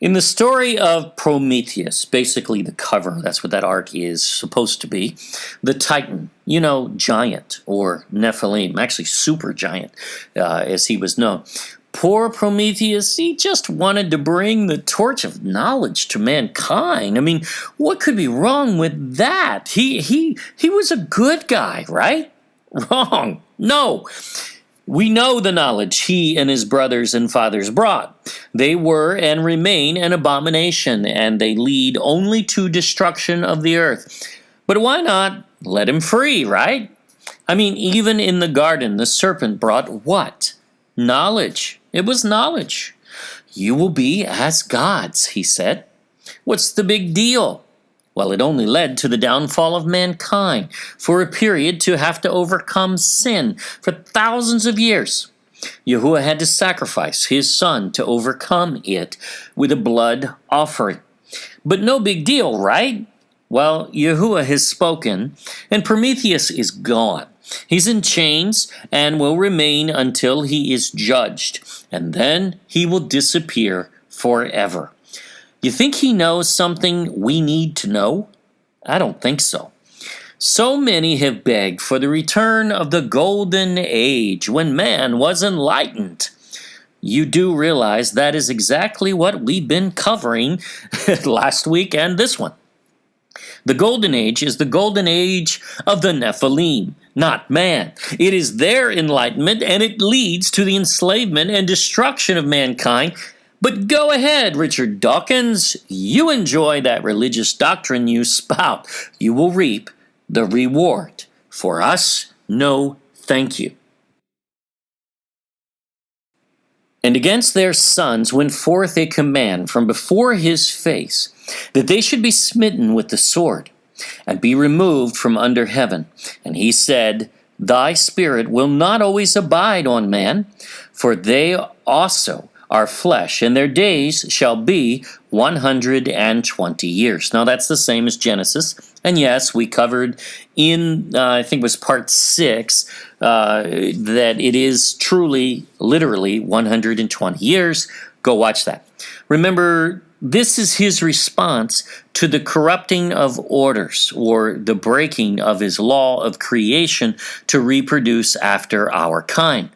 In the story of Prometheus, basically the cover, that's what that arc is supposed to be, the Titan, giant, or Nephilim, actually super giant, as he was known. Poor Prometheus, he just wanted to bring the torch of knowledge to mankind. I mean, what could be wrong with that? He was a good guy, right? Wrong. No. We know the knowledge he and his brothers and fathers brought. They were and remain an abomination, and they lead only to destruction of the earth. But why not let him free, right? I mean, even in the garden, the serpent brought what? Knowledge. It was knowledge. You will be as gods, he said. What's the big deal? Well, it only led to the downfall of mankind for a period to have to overcome sin for thousands of years. Yahuah had to sacrifice his son to overcome it with a blood offering. But no big deal, right? Well, Yahuah has spoken, and Prometheus is gone. He's in chains and will remain until he is judged, and then he will disappear forever. You think he knows something we need to know? I don't think so. So many have begged for the return of the golden age when man was enlightened. You do realize that is exactly what we've been covering last week and this one. The golden age is the golden age of the Nephilim, not man. It is their enlightenment, and it leads to the enslavement and destruction of mankind. But go ahead, Richard Dawkins. You enjoy that religious doctrine you spout. You will reap the reward. For us, no thank you. And against their sons went forth a command from before his face, that they should be smitten with the sword, and be removed from under heaven. And he said, Thy spirit will not always abide on man, for they also are flesh, and their days shall be 120 years. Now that's the same as Genesis. And yes, we covered in, I think it was part 6, that it is truly, literally 120 years. Go watch that. Remember, this is his response to the corrupting of orders, or the breaking of his law of creation to reproduce after our kind.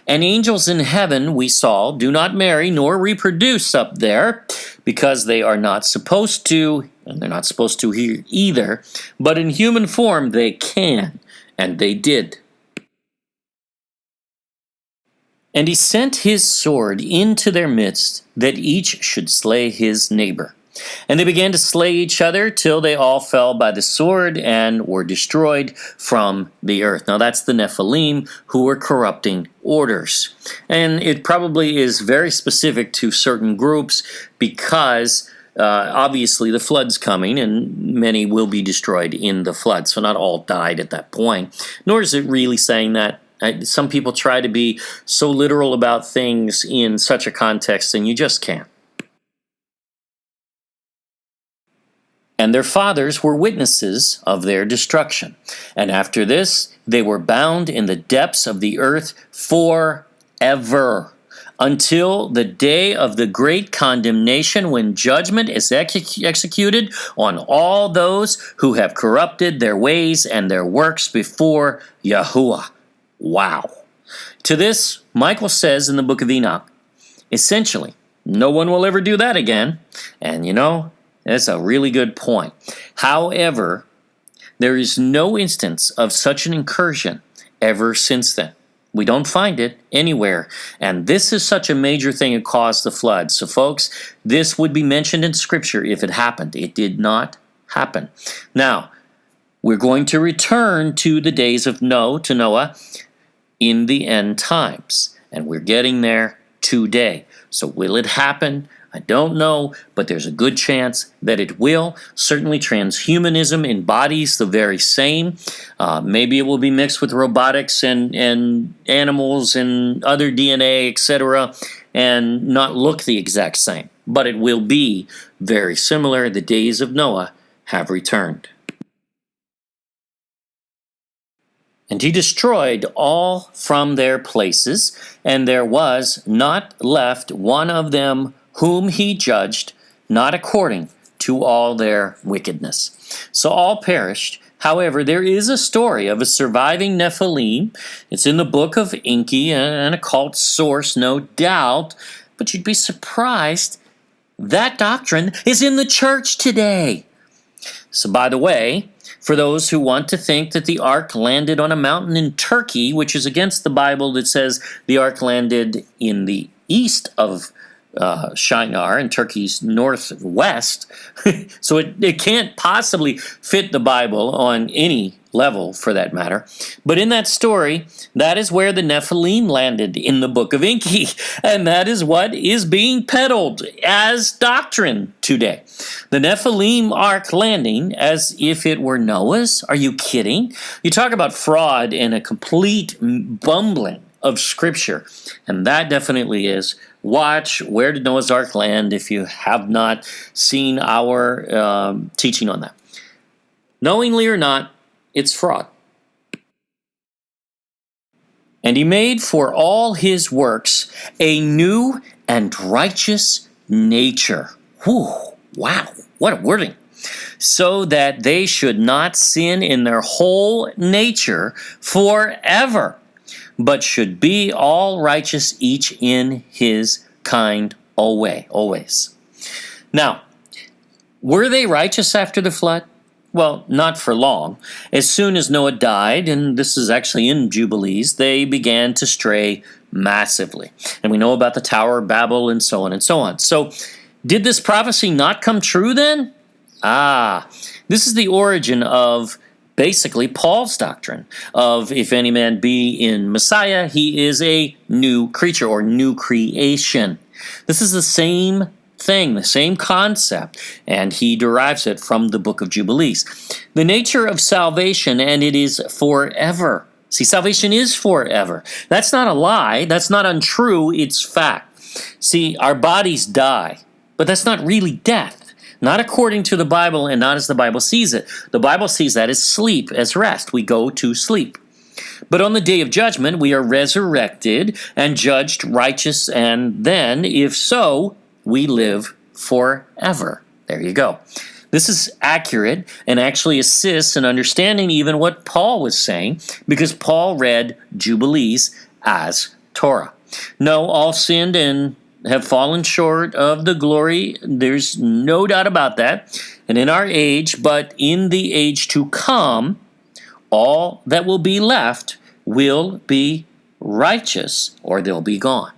And angels in heaven, we saw, do not marry nor reproduce up there, because they are not supposed to, and they're not supposed to here either, but in human form they can, and they did. And he sent his sword into their midst, that each should slay his neighbor. And they began to slay each other till they all fell by the sword and were destroyed from the earth. Now that's the Nephilim, who were corrupting orders. And it probably is very specific to certain groups because obviously the flood's coming and many will be destroyed in the flood. So not all died at that point. Nor is it really saying that. Some people try to be so literal about things in such a context, and you just can't. And their fathers were witnesses of their destruction. And after this, they were bound in the depths of the earth forever, until the day of the great condemnation, when judgment is executed on all those who have corrupted their ways and their works before Yahuah. Wow. To this, Michael says in the book of Enoch, essentially, no one will ever do that again. And that's a really good point. However, there is no instance of such an incursion ever since then. We don't find it anywhere. And this is such a major thing that caused the flood. So folks, this would be mentioned in Scripture if it happened. It did not happen. Now, we're going to return to the days of Noah in the end times. And we're getting there today. So will it happen? I don't know, but there's a good chance that it will. Certainly transhumanism embodies the very same. Maybe it will be mixed with robotics and animals and other DNA, etc., and not look the exact same. But it will be very similar. The days of Noah have returned. And he destroyed all from their places, and there was not left one of them whom he judged, not according to all their wickedness. So all perished. However, there is a story of a surviving Nephilim. It's in the book of Enki, an occult source, no doubt, but you'd be surprised that doctrine is in the church today. So, by the way, for those who want to think that the ark landed on a mountain in Turkey, which is against the Bible that says the ark landed in the east of Shinar, in Turkey's northwest, so it can't possibly fit the Bible on any level for that matter. But in that story, that is where the Nephilim landed in the book of Enki, and that is what is being peddled as doctrine today. The Nephilim ark landing as if it were Noah's? Are you kidding? You talk about fraud and a complete bumbling of Scripture, and that definitely is. Watch Where Did Noah's Ark Land if you have not seen our teaching on that. Knowingly or not, it's fraud. And he made for all his works a new and righteous nature. Whew, wow, what a wording. So that they should not sin in their whole nature forever, but should be all righteous, each in his kind always. Now, were they righteous after the flood? Well, not for long. As soon as Noah died, and this is actually in Jubilees, they began to stray massively. And we know about the Tower of Babel and so on and so on. So, did this prophecy not come true then? This is the origin of basically Paul's doctrine of if any man be in Messiah, he is a new creature or new creation. This is the same thing, the same concept, and he derives it from the book of Jubilees. The nature of salvation, and it is forever. See, salvation is forever. That's not a lie. That's not untrue. It's fact. See, our bodies die, but that's not really death. Not according to the Bible and not as the Bible sees it. The Bible sees that as sleep, as rest. We go to sleep. But on the day of judgment, we are resurrected and judged righteous, and then, if so, we live forever. There you go. This is accurate and actually assists in understanding even what Paul was saying, because Paul read Jubilees as Torah. No, all sinned and have fallen short of the glory. There's no doubt about that. And in our age, but in the age to come, all that will be left will be righteous, or they'll be gone.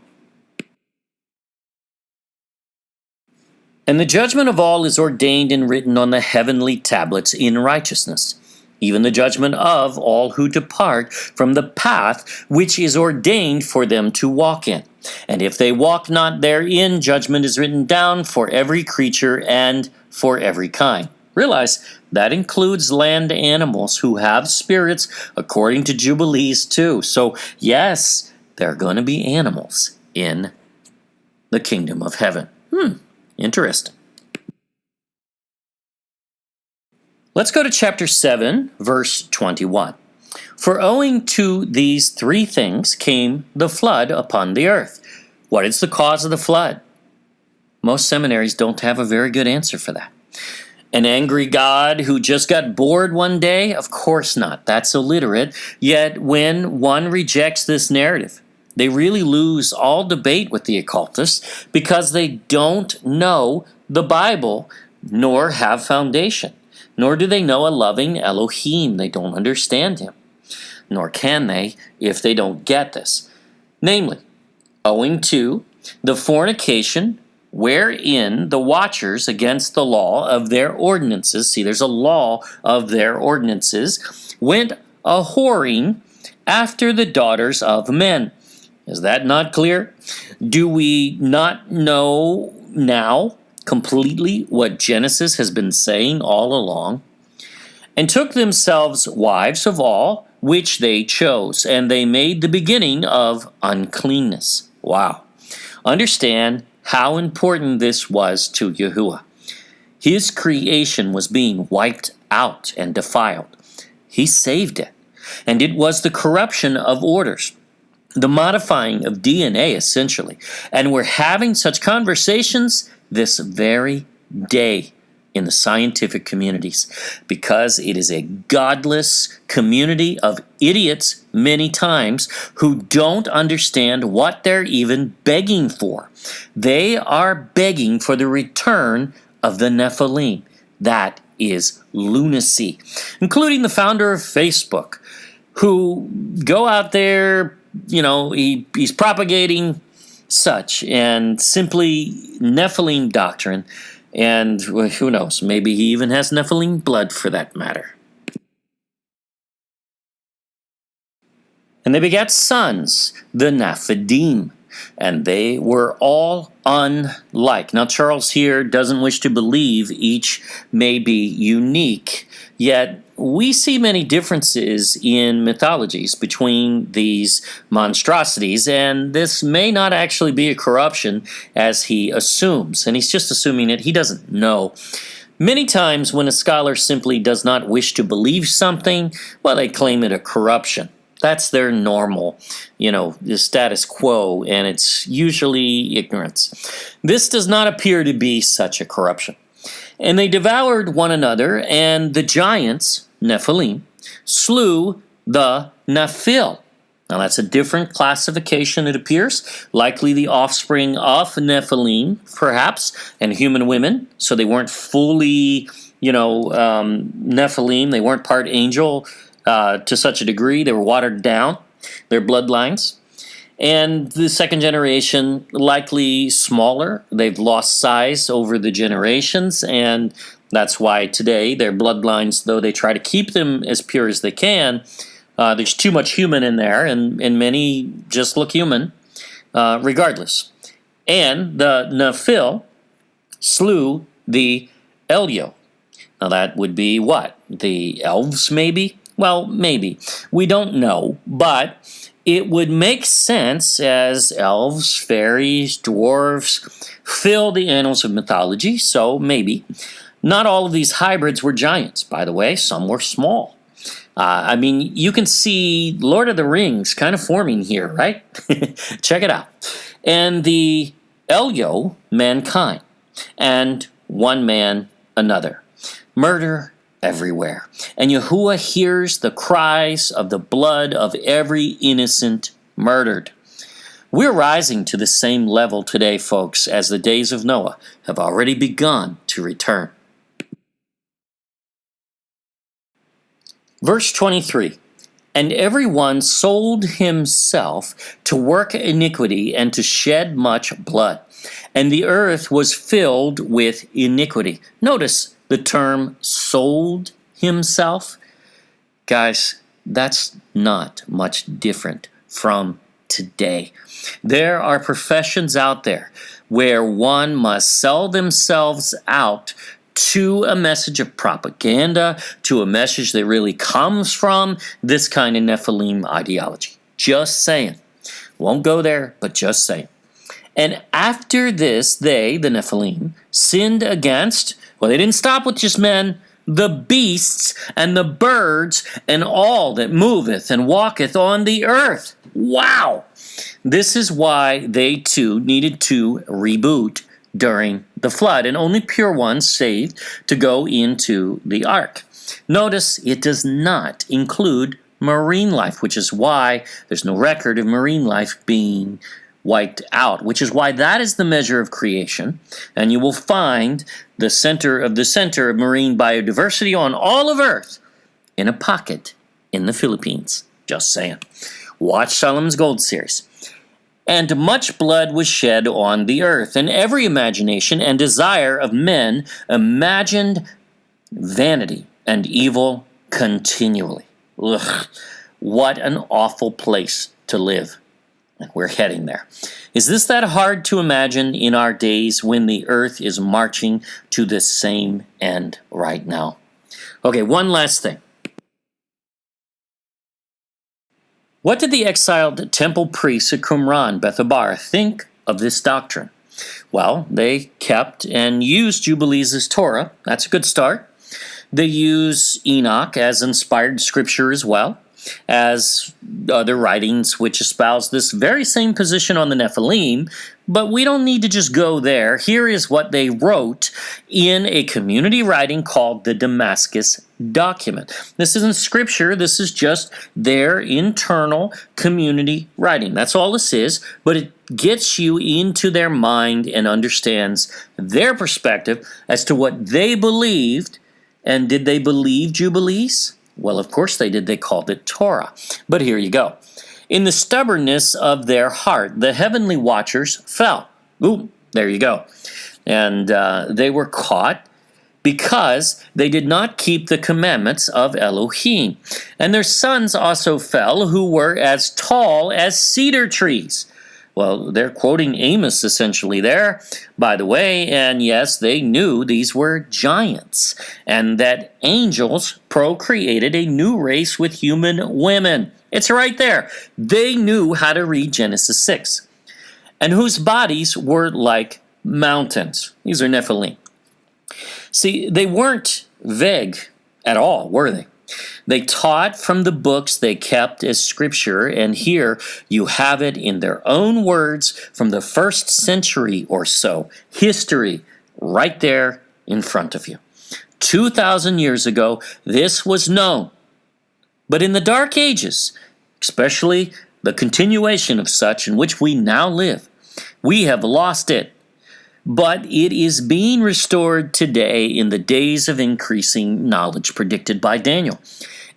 And the judgment of all is ordained and written on the heavenly tablets in righteousness, even the judgment of all who depart from the path which is ordained for them to walk in. And if they walk not therein, judgment is written down for every creature and for every kind. Realize that includes land animals who have spirits according to Jubilees too. So yes, there are going to be animals in the kingdom of heaven. Interesting. Let's go to chapter 7, verse 21. For owing to these three things came the flood upon the earth. What is the cause of the flood? Most seminaries don't have a very good answer for that. An angry God who just got bored one day? Of course not. That's illiterate. Yet when one rejects this narrative, they really lose all debate with the occultists because they don't know the Bible nor have foundation. Nor do they know a loving Elohim. They don't understand him. Nor can they if they don't get this. Namely, owing to the fornication wherein the watchers against the law of their ordinances, see, there's a law of their ordinances, went a-whoring after the daughters of men. Is that not clear? Do we not know now completely what Genesis has been saying all along? And took themselves wives of all which they chose, and they made the beginning of uncleanness. Wow. Understand how important this was to Yahuah. His creation was being wiped out and defiled. He saved it. And it was the corruption of orders. the modifying of DNA, essentially. And we're having such conversations this very day in the scientific communities, because it is a godless community of idiots many times who don't understand what they're even begging for. They are begging for the return of the Nephilim. That is lunacy, including the founder of Facebook, who go out there, he's propagating such and simply Nephilim doctrine. And who knows, maybe he even has Nephilim blood for that matter. And they begat sons, the Nephidim, and they were all unlike. Now, Charles here doesn't wish to believe each may be unique, yet we see many differences in mythologies between these monstrosities, and this may not actually be a corruption as he assumes, and he's just assuming it. He doesn't know. Many times when a scholar simply does not wish to believe something, well, they claim it a corruption. That's their normal, the status quo, and it's usually ignorance. This does not appear to be such a corruption. And they devoured one another, and the giants, Nephilim, slew the Nephil. Now that's a different classification, it appears. Likely the offspring of Nephilim, perhaps, and human women. So they weren't fully, Nephilim. They weren't part angel to such a degree. They were watered down, their bloodlines. And the second generation, likely smaller. They've lost size over the generations, and that's why today their bloodlines, though they try to keep them as pure as they can, there's too much human in there, and many just look human regardless. And the Nephil slew the Elio. Now that would be what? The elves, maybe? Well, maybe. We don't know, but it would make sense as elves, fairies, dwarves fill the annals of mythology, so maybe. Not all of these hybrids were giants, by the way. Some were small. You can see Lord of the Rings kind of forming here, right? Check it out. And the Elio, mankind, and one man, another. Murder everywhere. And Yahuah hears the cries of the blood of every innocent murdered. We're rising to the same level today, folks, as the days of Noah have already begun to return. Verse 23, and every one sold himself to work iniquity and to shed much blood, and the earth was filled with iniquity. Notice the term sold himself. Guys, that's not much different from today. There are professions out there where one must sell themselves out to a message of propaganda, to a message that really comes from this kind of Nephilim ideology. Just saying. Won't go there, but just saying. And after this, they, the Nephilim, sinned against, well, they didn't stop with just men, the beasts and the birds and all that moveth and walketh on the earth. Wow! This is why they too needed to reboot during the flood, and only pure ones saved to go into the ark. Notice it does not include marine life, which is why there's no record of marine life being wiped out, which is why that is the measure of creation, and you will find the center of marine biodiversity on all of Earth in a pocket in the Philippines. Just saying. Watch Solomon's Gold series. And much blood was shed on the earth, and every imagination and desire of men imagined vanity and evil continually. Ugh, what an awful place to live. We're heading there. Is this that hard to imagine in our days when the earth is marching to the same end right now? Okay, one last thing. What did the exiled temple priests at Qumran, Bethabar, think of this doctrine? Well, they kept and used Jubilees as Torah. That's a good start. They use Enoch as inspired scripture as well. as other writings which espouse this very same position on the Nephilim, but we don't need to just go there. Here is what they wrote in a community writing called the Damascus Document. This isn't scripture, this is just their internal community writing. That's all this is, but it gets you into their mind and understands their perspective as to what they believed. And did they believe Jubilees? Well, of course they did. They called it Torah. But here you go. In the stubbornness of their heart, the heavenly watchers fell. Ooh, there you go. And they were caught because they did not keep the commandments of Elohim. And their sons also fell, who were as tall as cedar trees. Well, they're quoting Amos essentially there, by the way, and yes, they knew these were giants, and that angels procreated a new race with human women. It's right there. They knew how to read Genesis 6, and whose bodies were like mountains. These are Nephilim. See, they weren't vague at all, were they? They taught from the books they kept as scripture, and here you have it in their own words from the 1st century or so. History right there in front of you. 2,000 years ago, this was known. But in the Dark Ages, especially the continuation of such in which we now live, we have lost it. But it is being restored today in the days of increasing knowledge predicted by Daniel.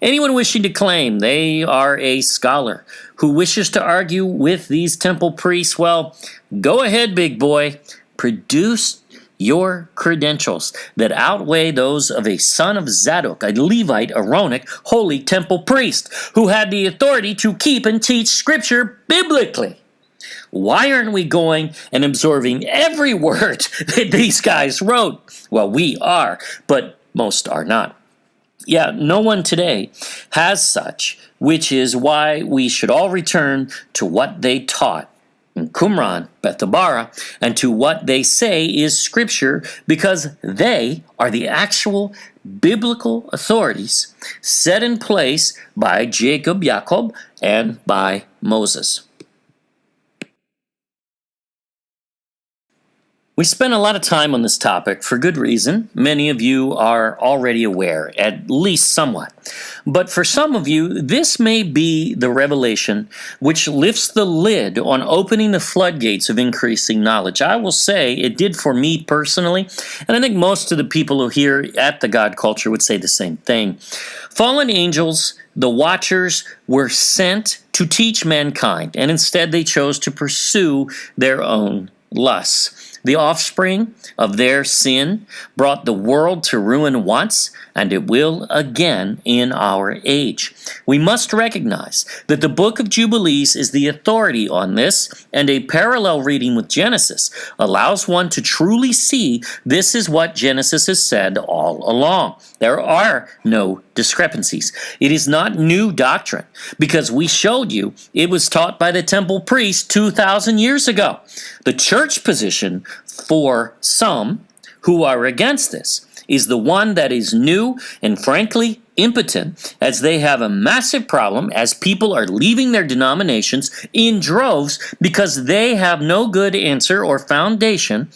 Anyone wishing to claim they are a scholar who wishes to argue with these temple priests, well, go ahead, big boy. Produce your credentials that outweigh those of a son of Zadok, a Levite, Aaronic, holy temple priest, who had the authority to keep and teach scripture biblically. Why aren't we going and absorbing every word that these guys wrote? Well, we are, but most are not. Yeah, no one today has such, which is why we should all return to what they taught in Qumran, Bethabara, and to what they say is scripture, because they are the actual biblical authorities set in place by Jacob, and by Moses. We spent a lot of time on this topic for good reason. Many of you are already aware, at least somewhat. But for some of you, this may be the revelation which lifts the lid on opening the floodgates of increasing knowledge. I will say it did for me personally, and I think most of the people who here at the God Culture would say the same thing. Fallen angels, the watchers, were sent to teach mankind, and instead they chose to pursue their own lusts. The offspring of their sin brought the world to ruin once, and it will again in our age. We must recognize that the book of Jubilees is the authority on this, and a parallel reading with Genesis allows one to truly see this is what Genesis has said all along. There are no discrepancies. It is not new doctrine, because we showed you it was taught by the temple priests 2,000 years ago. The church position for some who are against this is the one that is new and frankly impotent, as they have a massive problem as people are leaving their denominations in droves because they have no good answer or foundation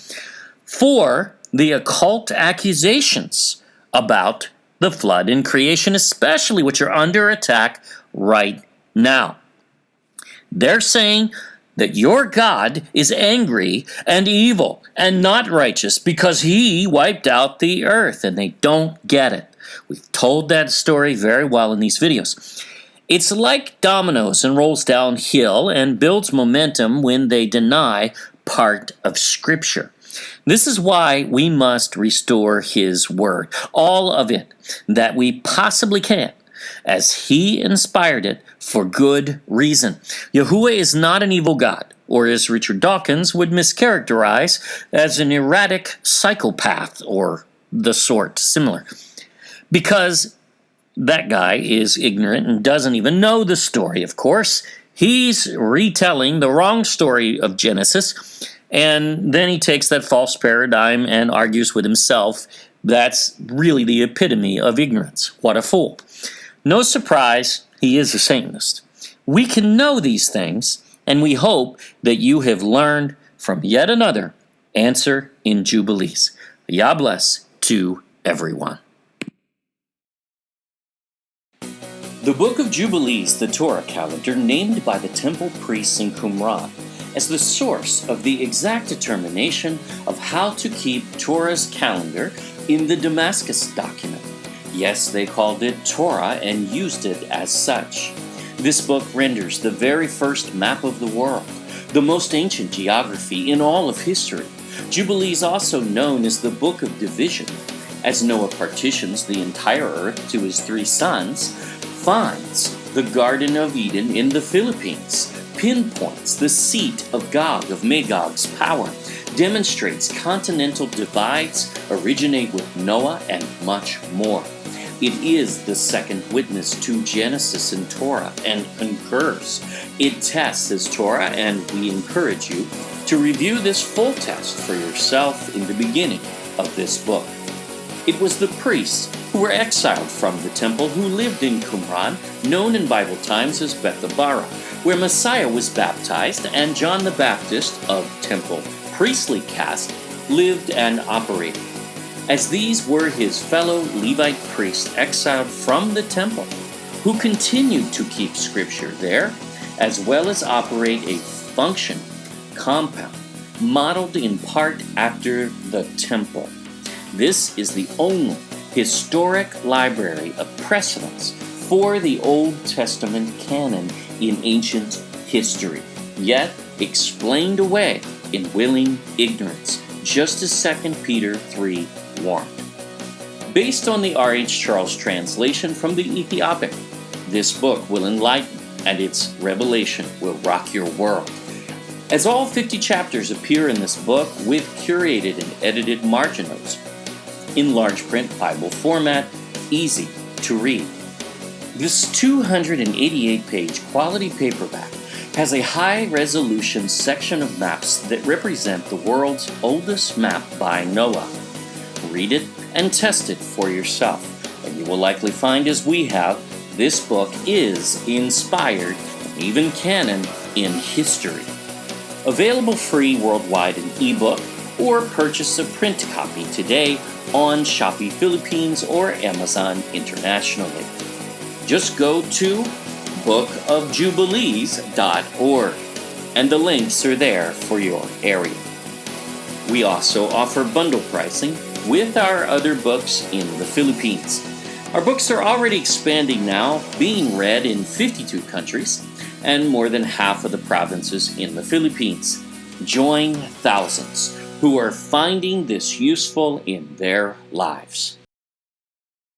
for the occult accusations about the flood and creation, especially which are under attack right now. They're saying that your God is angry and evil and not righteous because he wiped out the earth, and they don't get it. We've told that story very well in these videos. It's like dominoes and rolls downhill and builds momentum when they deny part of Scripture. This is why we must restore his word, all of it, that we possibly can, as he inspired it for good reason. Yahuah is not an evil God, or as Richard Dawkins would mischaracterize, as an erratic psychopath or the sort similar. Because that guy is ignorant and doesn't even know the story, of course. He's retelling the wrong story of Genesis, and then he takes that false paradigm and argues with himself. That's really the epitome of ignorance. What a fool. No surprise, He is a Satanist. We can know these things, and we hope that you have learned from yet another Answer in Jubilees. Yah bless to everyone. The Book of Jubilees, the Torah calendar, named by the Temple Priests in Qumran as the source of the exact determination of how to keep Torah's calendar in the Damascus document. Yes, they called it Torah and used it as such. This book renders the very first map of the world, the most ancient geography in all of history. Jubilees, also known as the Book of Division, as Noah partitions the entire earth to his 3 sons, finds the Garden of Eden in the Philippines, pinpoints the seat of Gog of Magog's power, demonstrates continental divides originate with Noah, and much more. It is the second witness to Genesis in Torah and concurs. It tests as Torah, and we encourage you to review this full test for yourself in the beginning of this book. It was the priests who were exiled from the temple who lived in Qumran, known in Bible times as Bethabara, where Messiah was baptized and John the Baptist of temple priestly caste lived and operated. As these were his fellow Levite priests exiled from the temple, who continued to keep Scripture there, as well as operate a functioning compound modeled in part after the temple. This is the only historic library of precedents for the Old Testament canon in ancient history, yet explained away in willing ignorance, just as 2 Peter 3 warned. Based on the R.H. Charles translation from the Ethiopic, this book will enlighten, and its revelation will rock your world. As all 50 chapters appear in this book with curated and edited margin notes, in large print Bible format, easy to read. This 288-page quality paperback has a high-resolution section of maps that represent the world's oldest map by Noah. Read it and test it for yourself, and you will likely find, as we have, this book is inspired, even canon, in history. Available free worldwide in ebook, or purchase a print copy today on Shopee Philippines or Amazon internationally. Just go to bookofjubilees.org, and the links are there for your area. We also offer bundle pricing with our other books in the Philippines. Our books are already expanding now, being read in 52 countries and more than half of the provinces in the Philippines. Join thousands who are finding this useful in their lives.